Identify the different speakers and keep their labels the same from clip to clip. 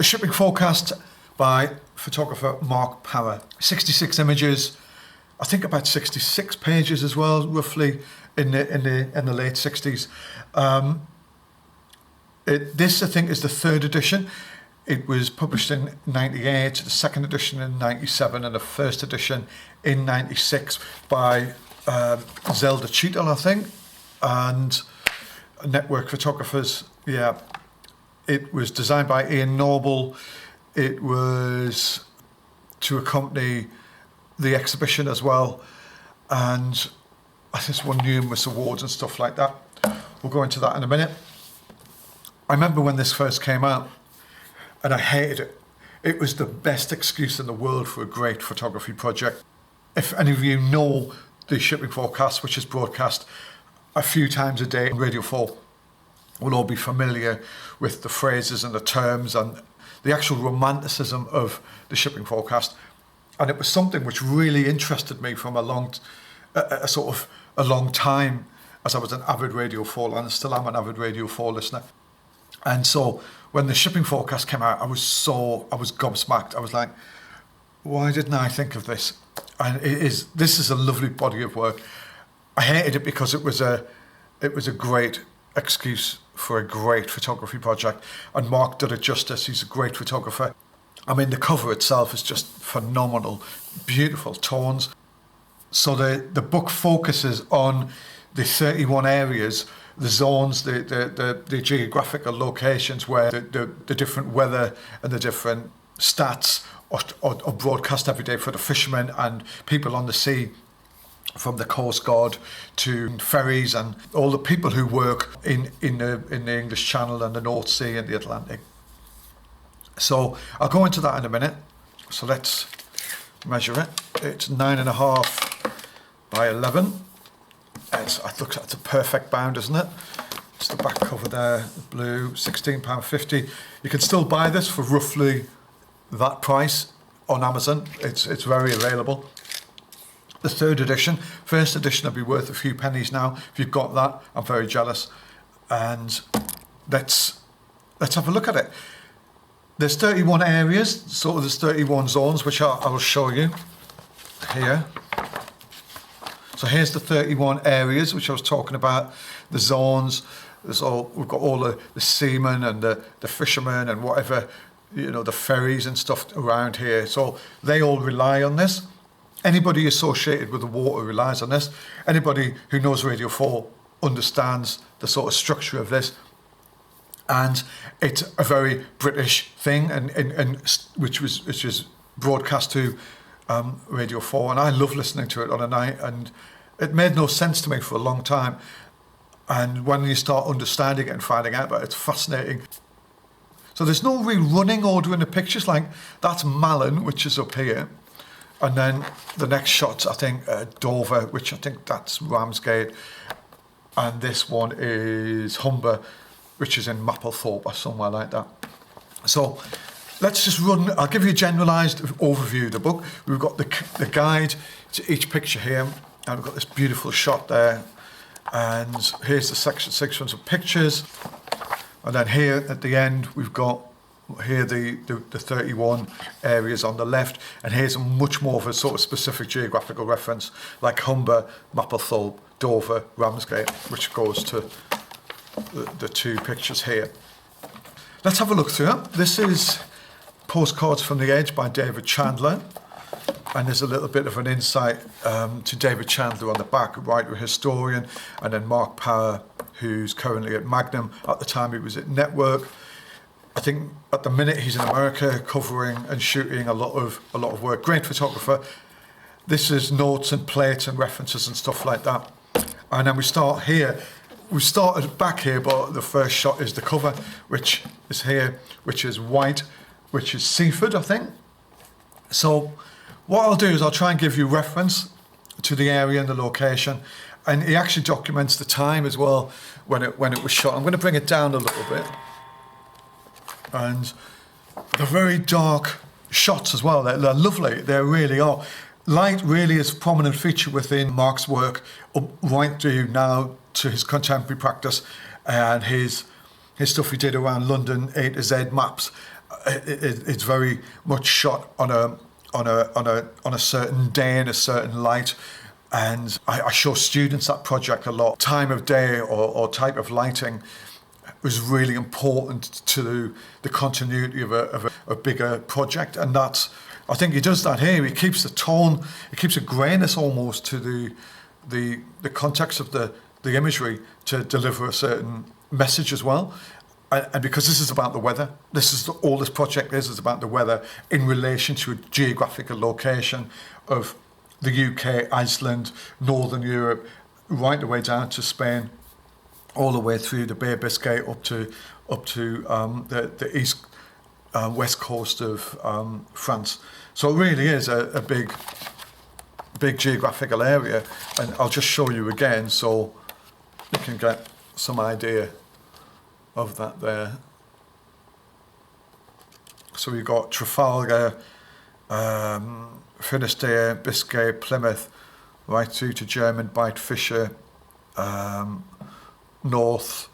Speaker 1: The shipping forecast by photographer Mark Power. 66 images, I think about 66 pages as well, roughly in the late 60s. This, I think, is the third edition. It was published in 98, the second edition in 97, and the first edition in 96 by Zelda, Cheatle, I think, and Network Photographers. Yeah, it was designed by Ian Noble. It was to accompany the exhibition as well, and I think it's won numerous awards and stuff like that. We'll go into that in a minute. I remember when this first came out, and I hated it. It was the best excuse in the world for a great photography project. If any of you know the shipping forecast, which is broadcast a few times a day on Radio 4, will all be familiar with the phrases and the terms and the actual romanticism of the shipping forecast. And it was something which really interested me from a long time, as I was an avid Radio 4 and still am an avid Radio 4 listener. And so when the shipping forecast came out, I was gobsmacked. I was like, why didn't I think of this? And this is a lovely body of work. I hated it because it was a great excuse for a great photography project, and Mark did it justice. He's a great photographer. I mean, the cover itself is just phenomenal, beautiful tones. So the book focuses on the 31 areas, the zones, the geographical locations where the different weather and the different stats are broadcast every day for the fishermen and people on the sea, from the Coast Guard to ferries and all the people who work in the English Channel and the North Sea and the Atlantic. So I'll go into that in a minute. So let's measure it. It's 9.5 by 11. It's a perfect bound, isn't it? It's the back cover there, the blue, £16.50. You can still buy this for roughly that price on Amazon. It's very available. The third edition. First edition would be worth a few pennies now. If you've got that, I'm very jealous. And let's have a look at it. There's 31 areas, so there's 31 zones, which I will show you here. So here's the 31 areas, which I was talking about, the zones. We've got all the seamen and the fishermen and whatever, the ferries and stuff around here. So they all rely on this. Anybody associated with the water relies on this. Anybody who knows Radio 4 understands the sort of structure of this. And it's a very British thing, and which was broadcast to Radio 4. And I love listening to it on a night, and it made no sense to me for a long time. And when you start understanding it and finding out about it, it's fascinating. So there's no rerunning order in the pictures. Like, that's Malin, which is up here. And then the next shot's, I think, Dover, which I think that's Ramsgate. And this one is Humber, which is in Maplethorpe or somewhere like that. So let's just run. I'll give you a generalised overview of the book. We've got the guide to each picture here, and we've got this beautiful shot there. And here's the sections of pictures. And then here at the end, we've got here the 31 areas on the left, and here's a much more of a sort of specific geographical reference, like Humber, Maplethorpe, Dover, Ramsgate, which goes to the two pictures here. Let's have a look through it. This is Postcards from the Edge by David Chandler, and there's a little bit of an insight to David Chandler on the back, a writer, historian, and then Mark Power, who's currently at Magnum. At the time he was at Network. I think at the minute he's in America covering and shooting a lot of work. Great photographer. This is notes and plates and references and stuff like that. And then we start here. We started back here, but the first shot is the cover, which is here, which is white, which is Seaford, I think. So what I'll do is I'll try and give you reference to the area and the location. And he actually documents the time as well when it was shot. I'm going to bring it down a little bit. And they're very dark shots as well. They're lovely. They really are. Light really is a prominent feature within Mark's work, right through now to his contemporary practice and his stuff he did around London A to Z maps. it's very much shot on a certain day in a certain light. And I show students that project a lot. Time of day or type of lighting was really important to the continuity of a bigger project. And that's, I think he does that here. He keeps the tone, he keeps a grayness almost to the context of the imagery to deliver a certain message as well. And because this is about the weather, all this project is about the weather in relation to a geographical location of the UK, Iceland, Northern Europe, right the way down to Spain, all the way through the Bay of Biscay up to the east west coast of France. So it really is a big geographical area, and I'll just show you again so you can get some idea of that there. So we've got Trafalgar, Finisterre, Biscay, Plymouth, right through to German Bight, Fisher, North,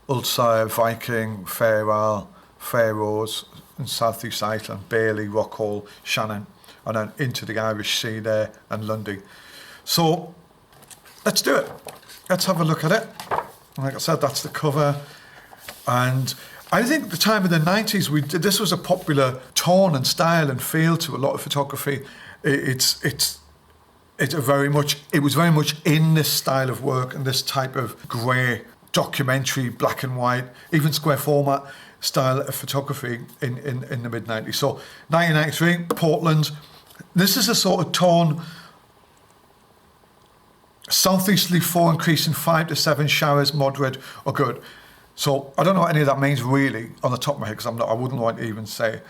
Speaker 1: Ulster, Viking, Fair Isle, Faroes, and South East Iceland, Bailey, Rockhall, Shannon, and then into the Irish Sea there and Lundy. So let's do it. Let's have a look at it. Like I said, that's the cover. And I think at the time of the 90s, this was a popular tone and style and feel to a lot of photography. It was very much in this style of work and this type of grey, documentary, black and white, even square format style of photography in the mid-90s. So 1993, Portland. This is a sort of tone, southeasterly 4 increasing 5 to 7 showers, moderate or good. So I don't know what any of that means really on the top of my head, because I wouldn't want to even say.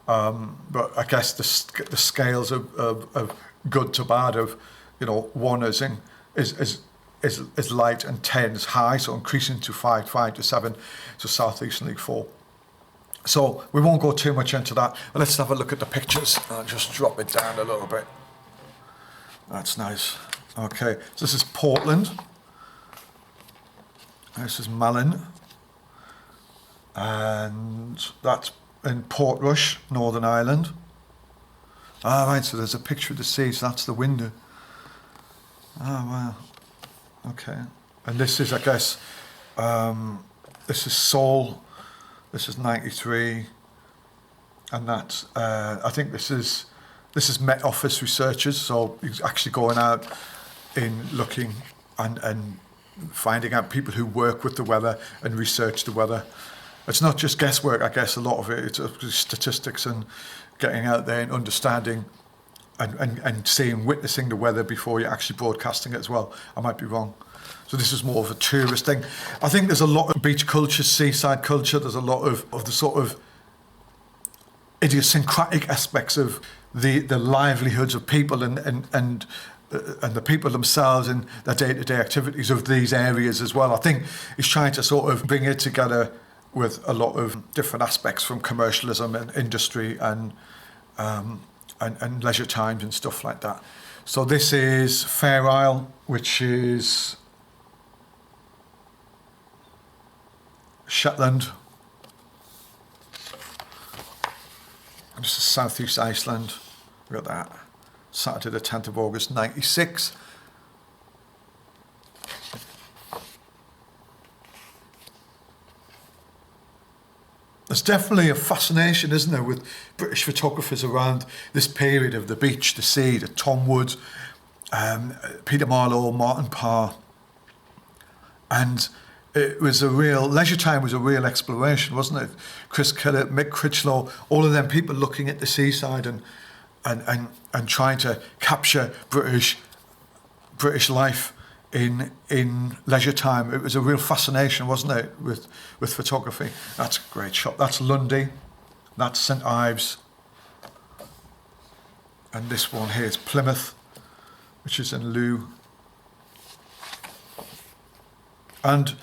Speaker 1: But I guess the scales of good to bad, of 1 is light and 10 is high, so increasing to 5 to 7, so southeasterly 4. So we won't go too much into that. But let's have a look at the pictures. I'll just drop it down a little bit. That's nice. Okay, so this is Portland. This is Malin. And that's in Portrush, Northern Ireland. Right, so there's a picture of the sea, so that's the window. Wow. Okay. And this is, I guess, this is Seoul. This is 93. And that's, I think this is Met Office researchers, so he's actually going out in looking and finding out people who work with the weather and research the weather. It's not just guesswork, I guess, a lot of it. It's statistics and getting out there and understanding and seeing, witnessing the weather before you're actually broadcasting it as well. I might be wrong. So this is more of a tourist thing. I think there's a lot of beach culture, seaside culture. There's a lot of the sort of idiosyncratic aspects of the livelihoods of people and the people themselves and their day-to-day activities of these areas as well. I think he's trying to sort of bring it together with a lot of different aspects from commercialism and industry and leisure times and stuff like that. So this is Fair Isle, which is Shetland. And this is South East Iceland. Look at that. Saturday the 10th of August, 96. There's definitely a fascination, isn't there, with British photographers around this period of the beach, the sea, the Tom Wood, Peter Marlowe, Martin Parr. And it was leisure time was a real exploration, wasn't it? Chris Kellett, Mick Critchlow, all of them people looking at the seaside and trying to capture British life in leisure time. It was a real fascination, wasn't it, with photography. That's a great shot. That's Lundy. That's St Ives. And this one here is Plymouth, which is in Looe. And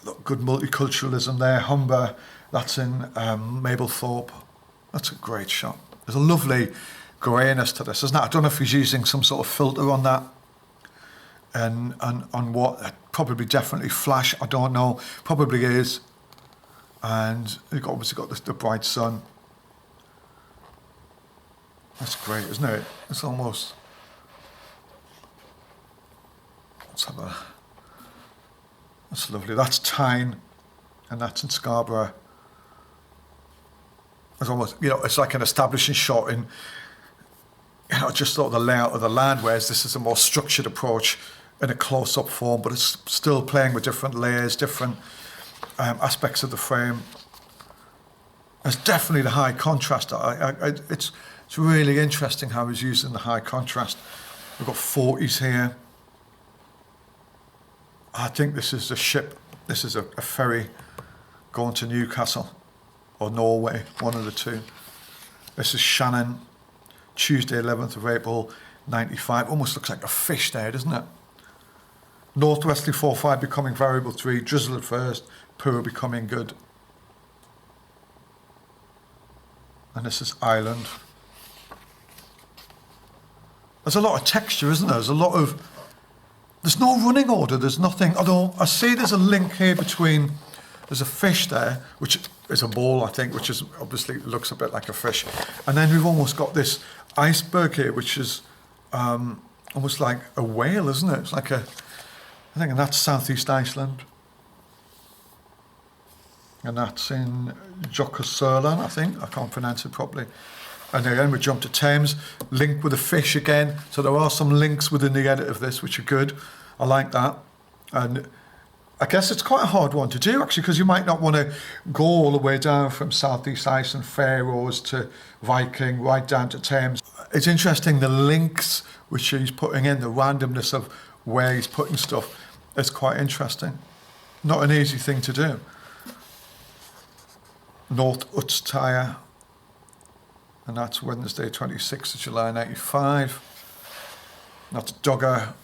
Speaker 1: look, good multiculturalism there. Humber, that's in Mablethorpe. That's a great shot. There's a lovely greyness to this, isn't it? I don't know if he's using some sort of filter on that. And on what, probably definitely flash, I don't know, probably is. and you've obviously got the bright sun. That's great, isn't it? It's almost... Let's have a... That's lovely. That's Tyne, and that's in Scarborough. It's almost, it's like an establishing shot in, just sort of the layout of the land, whereas this is a more structured approach in a close-up form, but it's still playing with different layers, different aspects of the frame. There's definitely the high contrast. It's really interesting how he's using the high contrast. We've got 40s here. I think this is a ship. This is a ferry going to Newcastle or Norway, one of the two. This is Shannon, Tuesday 11th of April, 95. Almost looks like a fish there, doesn't it? Northwesterly 4-5 becoming variable 3, drizzle at first, poor becoming good. And this is Ireland. There's a lot of texture, isn't there? There's no running order, there's nothing, although I see there's a link here between, there's a fish there, which is a ball, I think, which is obviously looks a bit like a fish. And then we've almost got this iceberg here, which is almost like a whale, isn't it? It's like I think, and that's Southeast Iceland. And that's in Jokkasörlan, I think, I can't pronounce it properly. And again, we jump to Thames, link with a fish again. So there are some links within the edit of this, which are good. I like that. And I guess it's quite a hard one to do, actually, because you might not want to go all the way down from Southeast Iceland, Faroes to Viking, right down to Thames. It's interesting, the links which he's putting in, the randomness of where he's putting stuff, is quite interesting. Not an easy thing to do. North Utstaya. And that's Wednesday, 26th of July, 95. That's Dogger.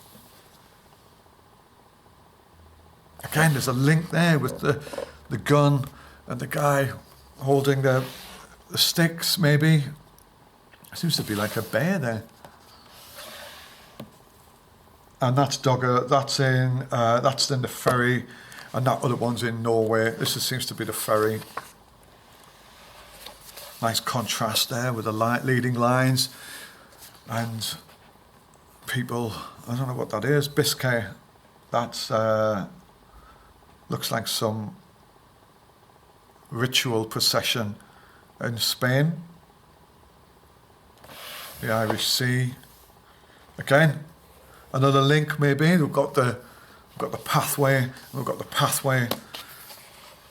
Speaker 1: Again, there's a link there with the gun and the guy holding the sticks, maybe. Seems to be like a bear there. And that's Dogger. That's in the ferry, and that other one's in Norway. Seems to be the ferry. Nice contrast there with the leading lines and people. I don't know what that is. Biscay. That's looks like some ritual procession in Spain. The Irish Sea. Again, another link maybe. We've got the pathway. We've got the pathway.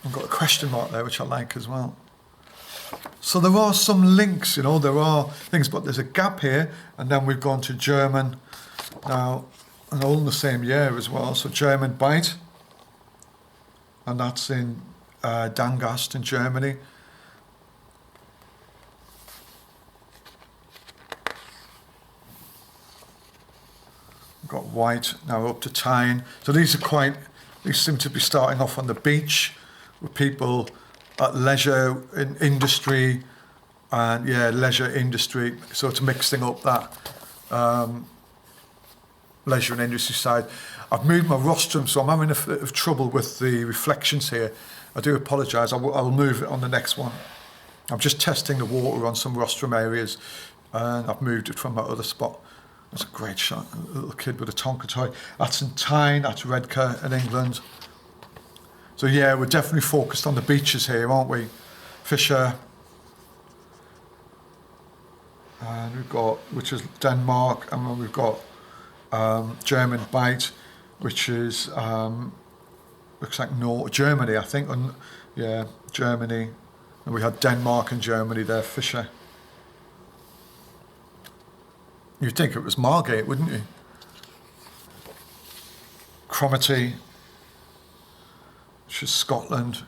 Speaker 1: We've got a question mark there, which I like as well. So there are some links, there are things, but there's a gap here, and then we've gone to German now, and all in the same year as well. So German Bite, and that's in Dangast in Germany. We've got White now up to Tyne. So these seem to be starting off on the beach with people at leisure, in industry, and leisure industry. So it's mixing up that leisure and industry side. I've moved my rostrum, so I'm having a bit of trouble with the reflections here. I do apologise. I'll move it on the next one. I'm just testing the water on some rostrum areas, and I've moved it from my other spot. That's a great shot. A little kid with a Tonka toy. That's in Tyne. That's Redcar in England. So we're definitely focused on the beaches here, aren't we? Fisher. And we've got, which is Denmark, and then we've got German Bite, which is, looks like Germany, I think. Germany. And we had Denmark and Germany there, Fisher. You'd think it was Margate, wouldn't you? Cromarty, which is Scotland.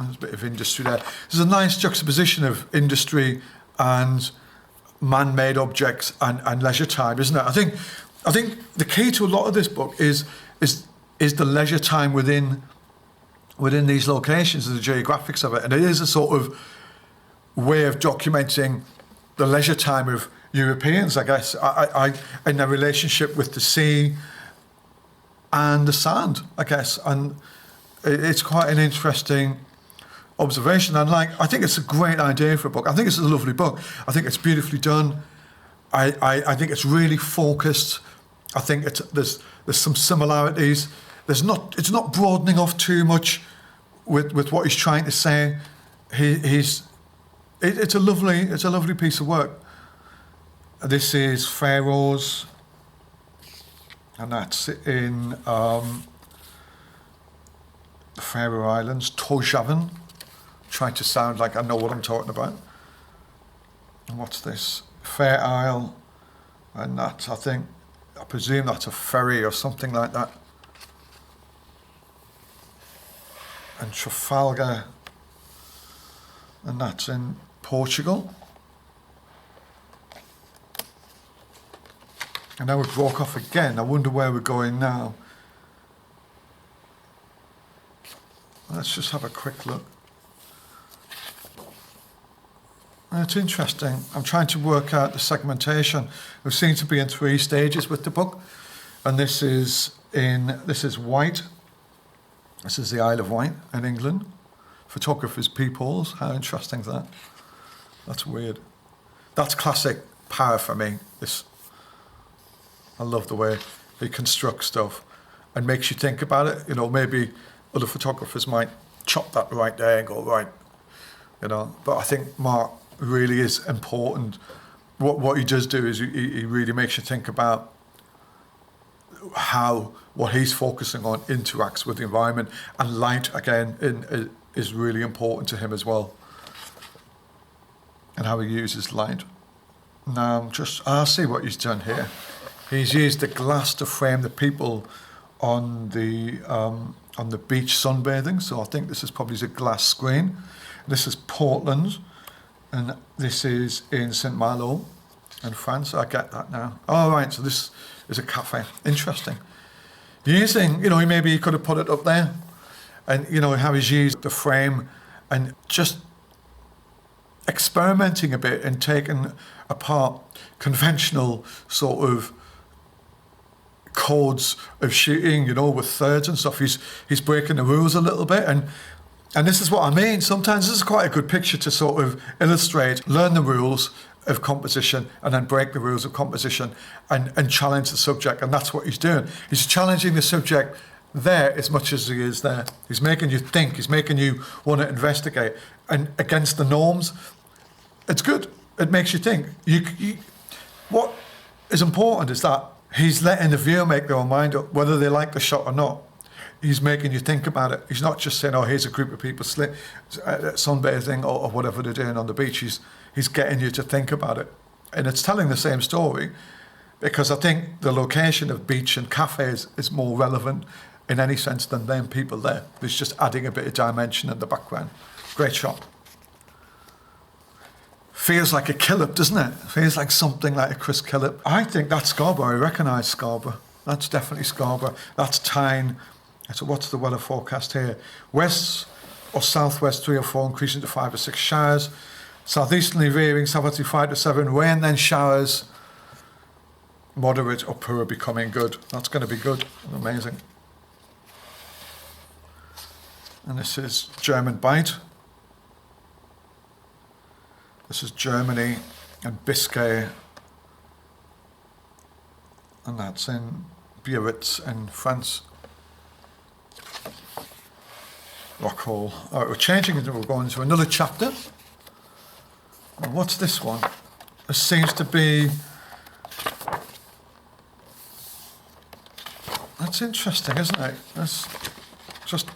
Speaker 1: There's a bit of industry there. There's a nice juxtaposition of industry and man-made objects and leisure time, isn't it? I think the key to a lot of this book is the leisure time within these locations and the geographics of it. And it is a sort of way of documenting the leisure time of Europeans, I guess, I in their relationship with the sea and the sand, I guess. And it's quite an interesting observation. And like, I think it's a great idea for a book. I think it's a lovely book. I think it's beautifully done. I think it's really focused. I think there's some similarities. It's not broadening off too much with what he's trying to say. It's a lovely piece of work. This is Pharaohs, and that's in the Faroe Islands, Tórshavn. Trying to sound like I know what I'm talking about. And what's this? Fair Isle, and that's, I presume that's a ferry or something like that. And Trafalgar, and that's in Portugal. And now we broke off again. I wonder where we're going now. Let's just have a quick look. It's interesting. I'm trying to work out the segmentation. We seem to be in 3 stages with the book. And this is Wight. This is the Isle of Wight in England. Photographer's peepholes. How interesting is that? That's weird. That's classic power for me. I love the way he constructs stuff and makes you think about it. You know, maybe other photographers might chop that right there and go, right, you know. But I think Mark really is important. What he does do is he really makes you think about how what he's focusing on interacts with the environment, and light again is really important to him as well, and how he uses light. Now I'll see what he's done here. He's used the glass to frame the people on the beach sunbathing. So I think this is probably a glass screen. This is Portland, and this is in Saint Malo in France. I get that now. Oh, right, so this is a cafe. Interesting. Using, maybe he could have put it up there, and how he's used the frame and just experimenting a bit and taking apart conventional sort of codes of shooting, with thirds and stuff. He's breaking the rules a little bit, and this is what I mean. Sometimes this is quite a good picture to sort of illustrate, learn the rules of composition and then break the rules of composition and challenge the subject. And that's what he's doing. He's challenging the subject there as much as he is there. He's making you think, he's making you want to investigate, and against the norms. It's good. It makes you think. What is important is that he's letting the viewer make their own mind up, whether they like the shot or not. He's making you think about it. He's not just saying, oh, here's a group of people sunbathing or whatever they're doing on the beach. He's getting you to think about it. And it's telling the same story, because I think the location of beach and cafes is more relevant in any sense than them people there. It's just adding a bit of dimension in the background. Great shot. Feels like a Killip, doesn't it? Feels like something like a Chris Killip. I think that's Scarborough. I recognise Scarborough. That's definitely Scarborough. That's Tyne. So what's the weather forecast here? West or southwest 3 or 4, increasing to 5 or 6 showers. Southeasterly veering, southerly 5 to 7. Rain, then showers. Moderate or poor, becoming good. That's going to be good. Amazing. And this is German Bight. This is Germany and Biscay. And that's in Biarritz in France. Rockhall. All right, we're changing it. We're going to another chapter. And what's this one? This seems to be... That's interesting, isn't it? That's just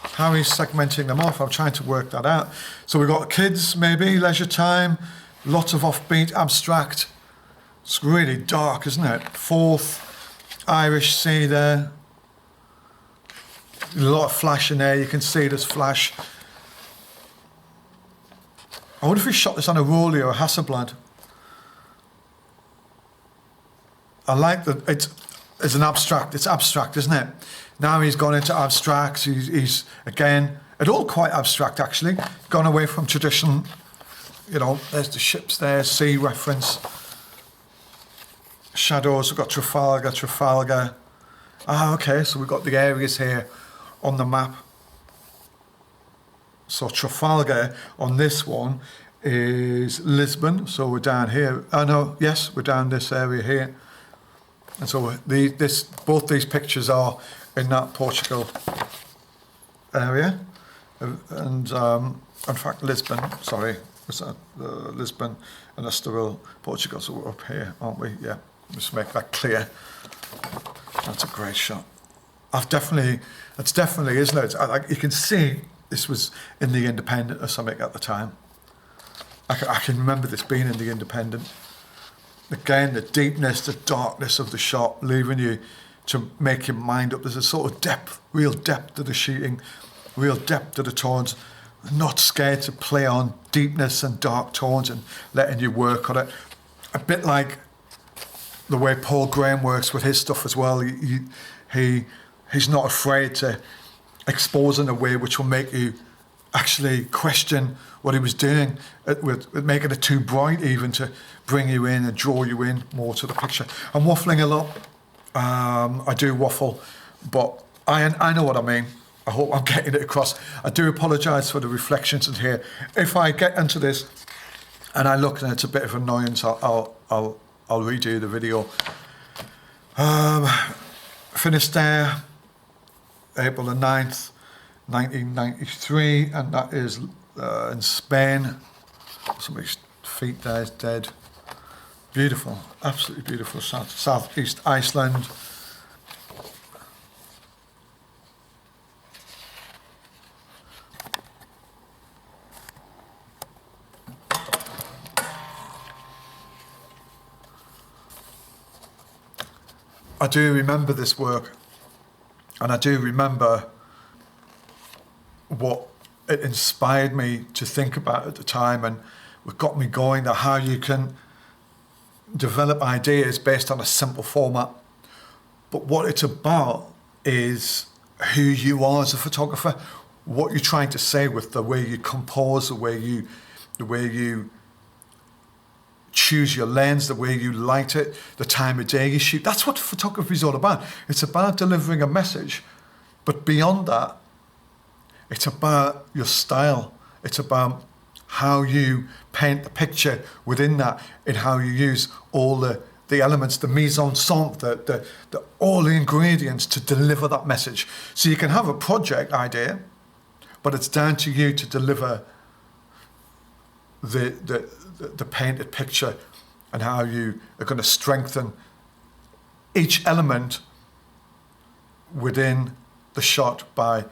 Speaker 1: how he's segmenting them off. I'm trying to work that out. So we've got kids, maybe, leisure time, lots of offbeat, abstract. It's really dark, isn't it? Forth, Irish Sea there. A lot of flash in there. You can see there's flash. I wonder if he shot this on a Rolly or a Hasselblad. I like that it's an abstract. It's abstract, isn't it? Now he's gone into abstracts. He's again, it's all quite abstract actually. Gone away from tradition. There's the ships there, sea reference. Shadows, we've got Trafalgar. Ah, okay, so we've got the areas here on the map. So Trafalgar on this one is Lisbon. So we're down here. Oh no, yes, we're down this area here. And so both these pictures are in that Portugal area. And in fact, Lisbon, sorry, was that Lisbon and Estoril, Portugal. So we're up here, aren't we? Yeah, just make that clear. That's a great shot. It's definitely, isn't it? You can see this was in the Independent or something at the time. I can remember this being in the Independent. Again, the deepness, the darkness of the shot, leaving you to make your mind up. There's a sort of depth, real depth to the shooting, real depth to the tones. Not scared to play on deepness and dark tones and letting you work on it. A bit like the way Paul Graham works with his stuff as well. He's not afraid to expose in a way which will make you actually question what he was doing, with making it too bright even to bring you in and draw you in more to the picture. I'm waffling a lot. I do waffle, but I know what I mean. I hope I'm getting it across. I do apologise for the reflections in here. If I get into this and I look and it's a bit of annoyance, I'll redo the video. Finished there, April the 9th, 1993, and that is in Spain. Somebody's feet there is dead. Beautiful, absolutely beautiful. Southeast Iceland. I do remember this work, and I do remember what it inspired me to think about at the time, and what got me going, that how you can develop ideas based on a simple format. But what it's about is who you are as a photographer, what you're trying to say with the way you compose, the way you choose your lens, the way you light it, the time of day you shoot. That's what photography is all about. It's about delivering a message, but beyond that, it's about your style. It's about how you paint the picture within that, and how you use all the elements, the mise en scène, all the ingredients to deliver that message. So you can have a project idea, but it's down to you to deliver the painted picture, and how you are going to strengthen each element within the shot by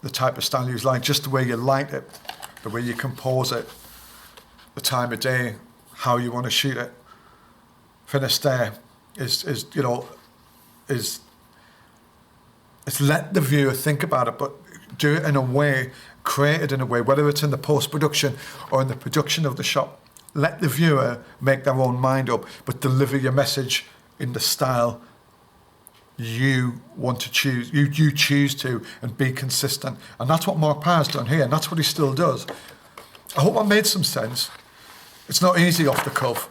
Speaker 1: the type of style you use, like just the way you light it, the way you compose it, the time of day, how you want to shoot it. Finish there is let the viewer think about it, but do it in a way, create it in a way, whether it's in the post-production or in the production of the shot. Let the viewer make their own mind up, but deliver your message in the style you want to choose, you choose to, and be consistent. And that's what Mark Parr's done here, and that's what he still does. I hope I made some sense. It's not easy off the cuff.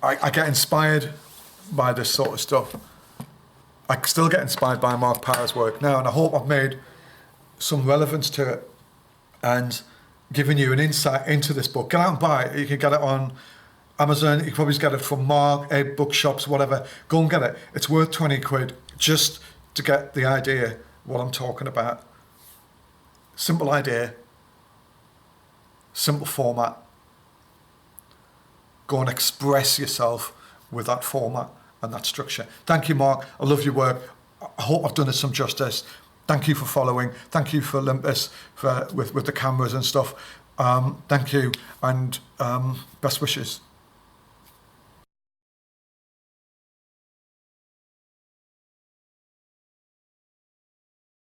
Speaker 1: I get inspired by this sort of stuff. I still get inspired by Mark Parr's work now, and I hope I've made some relevance to it and given you an insight into this book. Get out and buy it. You can get it on Amazon. You can probably get it from Mark, bookshops, whatever. Go and get it. It's worth 20 quid just to get the idea what I'm talking about. Simple idea, simple format. Go and express yourself with that format and that structure. Thank you, Mark. I love your work. I hope I've done it some justice. Thank you for following. Thank you for Olympus with the cameras and stuff. Thank you, and best wishes.